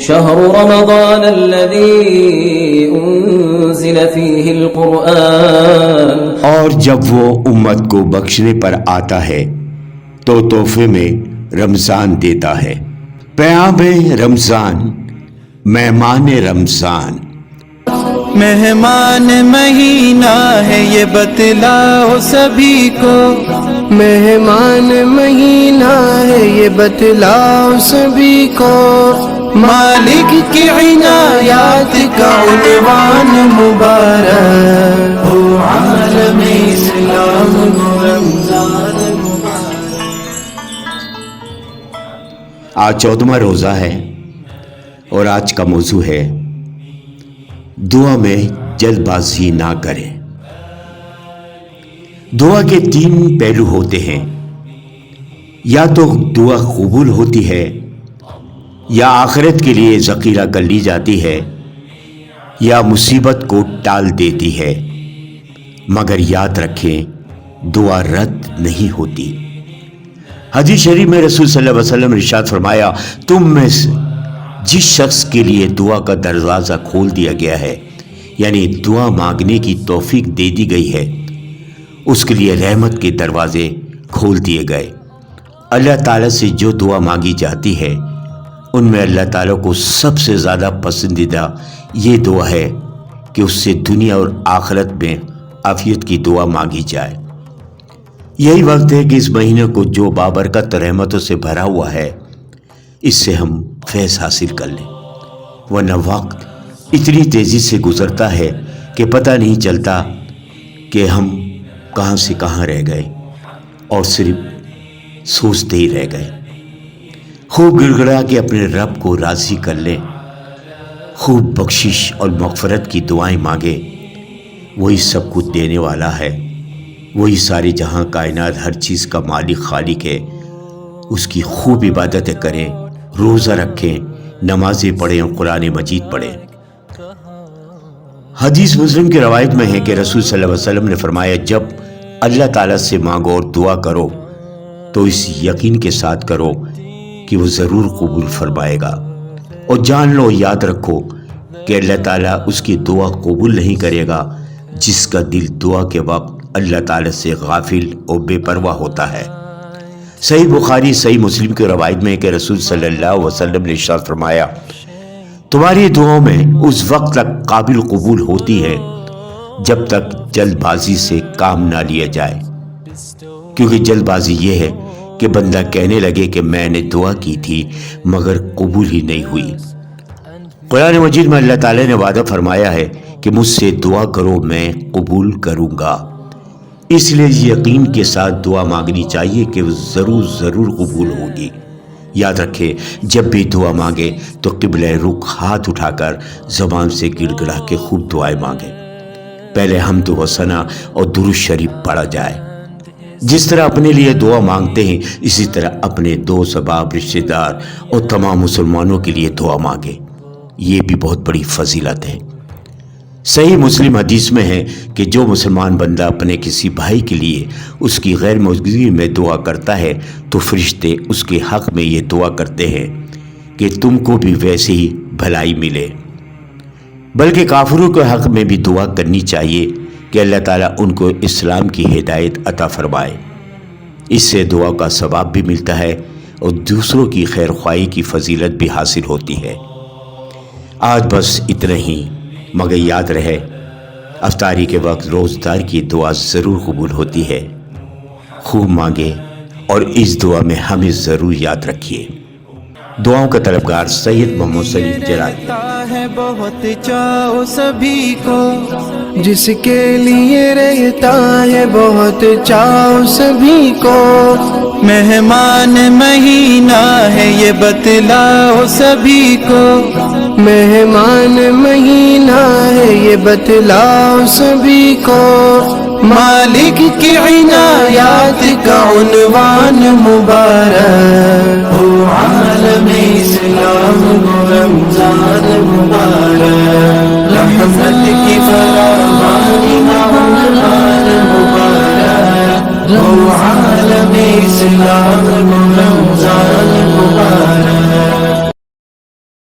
شهر رمضان الذي أنزل فيه القرآن اور جب وہ امت کو بخشنے پر آتا ہے تو تحفے میں رمضان دیتا ہے۔ پیام رمضان، مہمان رمضان۔ مہمان مہینہ ہے یہ بتلاؤ سبھی کو، مہمان مہینہ ہے یہ بتلاؤ سبھی کو، مالک کی عنایات کا عنوان مبارک ہو عالم اسلام کو رمضان مبارک۔ آج 14واں روزہ ہے اور آج کا موضوع ہے دعا میں جلد بازی نہ کریں۔ دعا کے 3 پہلو ہوتے ہیں، یا تو دعا قبول ہوتی ہے، یا آخرت کے لیے ذخیرہ کر لی جاتی ہے، یا مصیبت کو ٹال دیتی ہے۔ مگر یاد رکھیں دعا رد نہیں ہوتی۔ حدیث شریف میں رسول صلی اللہ علیہ وسلم نے ارشاد فرمایا، تم میں سے جس شخص کے لیے دعا کا دروازہ کھول دیا گیا ہے، یعنی دعا مانگنے کی توفیق دے دی گئی ہے، اس کے لیے رحمت کے دروازے کھول دیے گئے۔ اللہ تعالیٰ سے جو دعا مانگی جاتی ہے ان میں اللہ تعالیٰ کو سب سے زیادہ پسندیدہ یہ دعا ہے کہ اس سے دنیا اور آخرت میں عافیت کی دعا مانگی جائے۔ یہی وقت ہے کہ اس مہینے کو جو بابرکت رحمتوں سے بھرا ہوا ہے اس سے ہم فیض حاصل کر لیں، ورنہ وقت اتنی تیزی سے گزرتا ہے کہ پتہ نہیں چلتا کہ ہم کہاں سے کہاں رہ گئے اور صرف سوچتے ہی رہ گئے۔ خوب گڑ گڑا کے اپنے رب کو راضی کر لیں، خوب بخشش اور مغفرت کی دعائیں مانگیں۔ وہی سب کچھ دینے والا ہے، وہی سارے جہاں کائنات ہر چیز کا مالک خالق ہے۔ اس کی خوب عبادتیں کریں، روزہ رکھیں، نمازیں پڑھیں اور قرآن مجید پڑھیں۔ حدیث مسلم کی روایت میں ہے کہ رسول صلی اللہ علیہ وسلم نے فرمایا، جب اللہ تعالیٰ سے مانگو اور دعا کرو تو اس یقین کے ساتھ کرو کہ وہ ضرور قبول فرمائے گا، اور جان لو، یاد رکھو کہ اللہ تعالیٰ اس کی دعا قبول نہیں کرے گا جس کا دل دعا کے وقت اللہ تعالیٰ سے غافل اور بے پرواہ ہوتا ہے۔ صحیح بخاری صحیح مسلم کی روایت میں ہے کہ رسول صلی اللہ علیہ وسلم نے ارشاد فرمایا، تمہاری دعاؤں میں اس وقت تک قابل قبول ہوتی ہے جب تک جلد بازی سے کام نہ لیا جائے، کیونکہ جلد بازی یہ ہے کہ بندہ کہنے لگے کہ میں نے دعا کی تھی مگر قبول ہی نہیں ہوئی۔ قرآن مجید میں اللہ تعالیٰ نے وعدہ فرمایا ہے کہ مجھ سے دعا کرو میں قبول کروں گا، اس لیے یقین کے ساتھ دعا مانگنی چاہیے کہ وہ ضرور قبول ہوگی۔ یاد رکھے جب بھی دعا مانگے تو قبلہ رخ ہاتھ اٹھا کر زبان سے گڑ گڑا کے خوب دعائیں مانگے۔ پہلے حمد و ثنا اور درود شریف پڑھا جائے۔ جس طرح اپنے لیے دعا مانگتے ہیں اسی طرح اپنے دوست احباب رشتہ دار اور تمام مسلمانوں کے لیے دعا مانگے، یہ بھی بہت بڑی فضیلت ہے۔ صحیح مسلم حدیث میں ہے کہ جو مسلمان بندہ اپنے کسی بھائی کے لیے اس کی غیر موجودگی میں دعا کرتا ہے تو فرشتے اس کے حق میں یہ دعا کرتے ہیں کہ تم کو بھی ویسے ہی بھلائی ملے۔ بلکہ کافروں کے حق میں بھی دعا کرنی چاہیے کہ اللہ تعالیٰ ان کو اسلام کی ہدایت عطا فرمائے۔ اس سے دعا کا ثواب بھی ملتا ہے اور دوسروں کی خیر خواہی کی فضیلت بھی حاصل ہوتی ہے۔ آج بس اتنا ہی، مگر یاد رہے افطاری کے وقت روزدار کی دعا ضرور قبول ہوتی ہے۔ خوب مانگے اور اس دعا میں ہمیں ضرور یاد رکھیے۔ دعاؤں کا طلبگار سید محمد سلیم جلالی ہے بہت چاؤ سبھی کو، جس کے لیے رہتا ہے بہت چاؤ سبھی کو، مہمان مہینہ ہے یہ بتلاؤ سبھی کو، مہمان مہینہ ہے یہ بتلاؤ سبھی کو، مالک کی عنایات کا عنوان مبارک